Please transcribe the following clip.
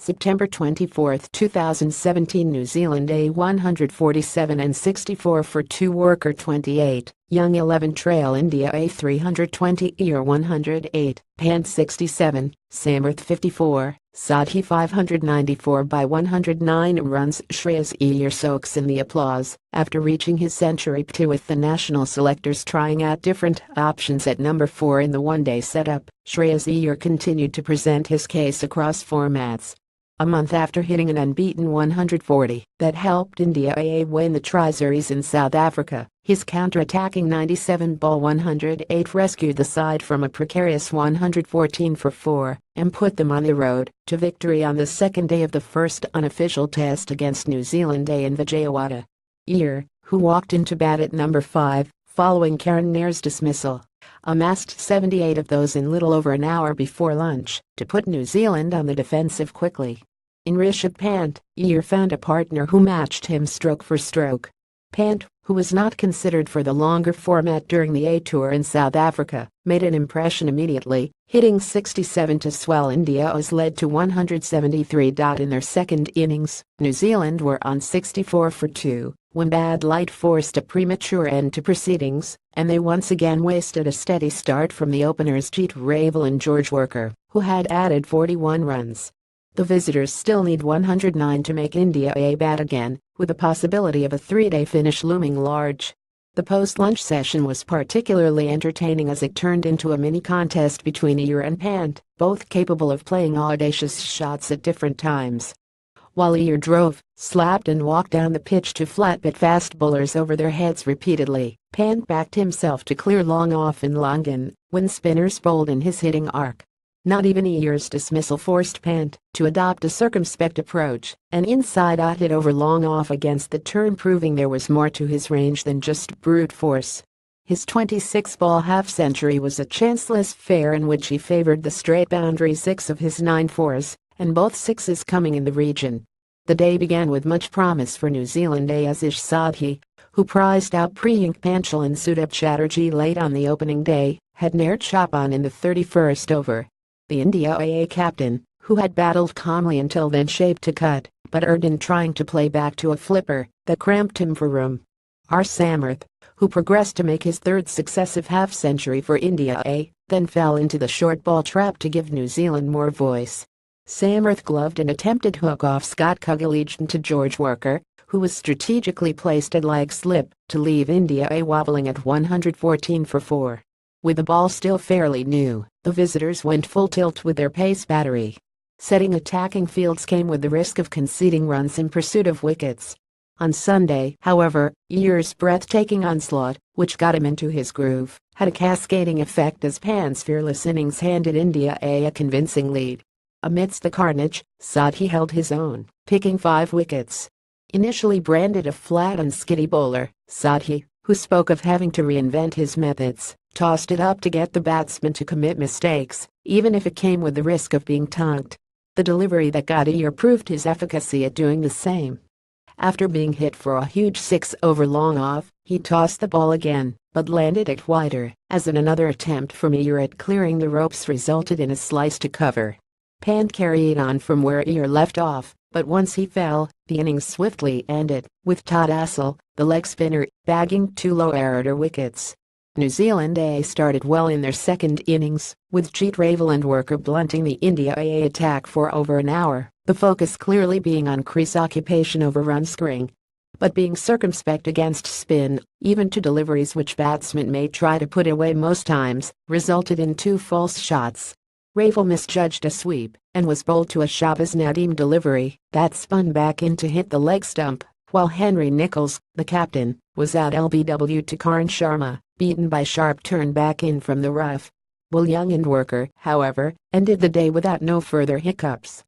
September 24, 2017. New Zealand A 147 and 64 for 2 Worker 28, Young 11 Trail India A 320 Iyer 108, Pant 67, Samarth 54, Sadhi 594 by 109 runs. Shreyas Iyer soaks in the applause after reaching his century two with the national selectors trying out different options at number 4 in the one-day setup. Shreyas Iyer continued to present his case across formats. A month after hitting an unbeaten 140 that helped India A win the Tri-Series in South Africa, his counter-attacking 97-ball 108 rescued the side from a precarious 114 for 4 and put them on the road to victory on the second day of the first unofficial test against New Zealand A in Vijayawada. Iyer, who walked into bat at number 5 following Karen Nair's dismissal, amassed 78 of those in little over an hour before lunch to put New Zealand on the defensive quickly. In Rishabh Pant, Iyer found a partner who matched him stroke for stroke. Pant, who was not considered for the longer format during the A Tour in South Africa, made an impression immediately, hitting 67 to swell India's lead to 173. In their second innings, New Zealand were on 64 for 2. When bad light forced a premature end to proceedings, and they once again wasted a steady start from the openers Jeet Raval and George Worker, who had added 41 runs. The visitors still need 109 to make India A bat again, with the possibility of a 3-day finish looming large. The post-lunch session was particularly entertaining as it turned into a mini-contest between Iyer and Pant, both capable of playing audacious shots at different times. While Iyer drove, slapped and walked down the pitch to flat but fast bowlers over their heads repeatedly, Pant backed himself to clear long off and long in when spinners bowled in his hitting arc. Not even Iyer's dismissal forced Pant to adopt a circumspect approach, an inside-out hit over long off against the turn, proving there was more to his range than just brute force. His 26-ball half-century was a chanceless affair in which he favored the straight boundary 6 of his 9 fours, and both sixes coming in the region. The day began with much promise for New Zealand A as Ish Sadhi, who prized out Priyank Panchal and Sudip Chatterjee late on the opening day, had Nair chop on in the 31st over. The India A captain, who had battled calmly until then, shaped a cut, but erred in trying to play back to a flipper that cramped him for room. R. Samarth, who progressed to make his third successive half-century for India A, then fell into the short ball trap to give New Zealand more voice. Samarth gloved an attempted hook-off Scott Kuggelejan to George Worker, who was strategically placed at leg slip to leave India A wobbling at 114 for 4. With the ball still fairly new, the visitors went full tilt with their pace battery. Setting attacking fields came with the risk of conceding runs in pursuit of wickets. On Sunday, however, Iyer's breathtaking onslaught, which got him into his groove, had a cascading effect as Pant's fearless innings handed India A convincing lead. Amidst the carnage, Sadhi held his own, picking 5 wickets. Initially branded a flat and skiddy bowler, Sadhi, who spoke of having to reinvent his methods, tossed it up to get the batsman to commit mistakes, even if it came with the risk of being tonked. The delivery that got Iyer proved his efficacy at doing the same. After being hit for a huge 6 over long off, he tossed the ball again, but landed it wider, as in another attempt from Iyer at clearing the ropes resulted in a slice to cover. Pant carried on from where Iyer left off, but once he fell, the innings swiftly ended, with Todd Astle, the leg spinner, bagging 2 low-order wickets. New Zealand A started well in their second innings, with Jeet Raval and Worker blunting the India A attack for over an hour, the focus clearly being on crease occupation over run scoring. But being circumspect against spin, even to deliveries which batsmen may try to put away most times, resulted in 2 false shots. Raval misjudged a sweep and was bowled to a Shahbaz Nadeem delivery that spun back in to hit the leg stump, while Henry Nicholls, the captain, was out LBW to Karan Sharma, beaten by sharp turn back in from the rough. Will Young and Worker, however, ended the day without no further hiccups.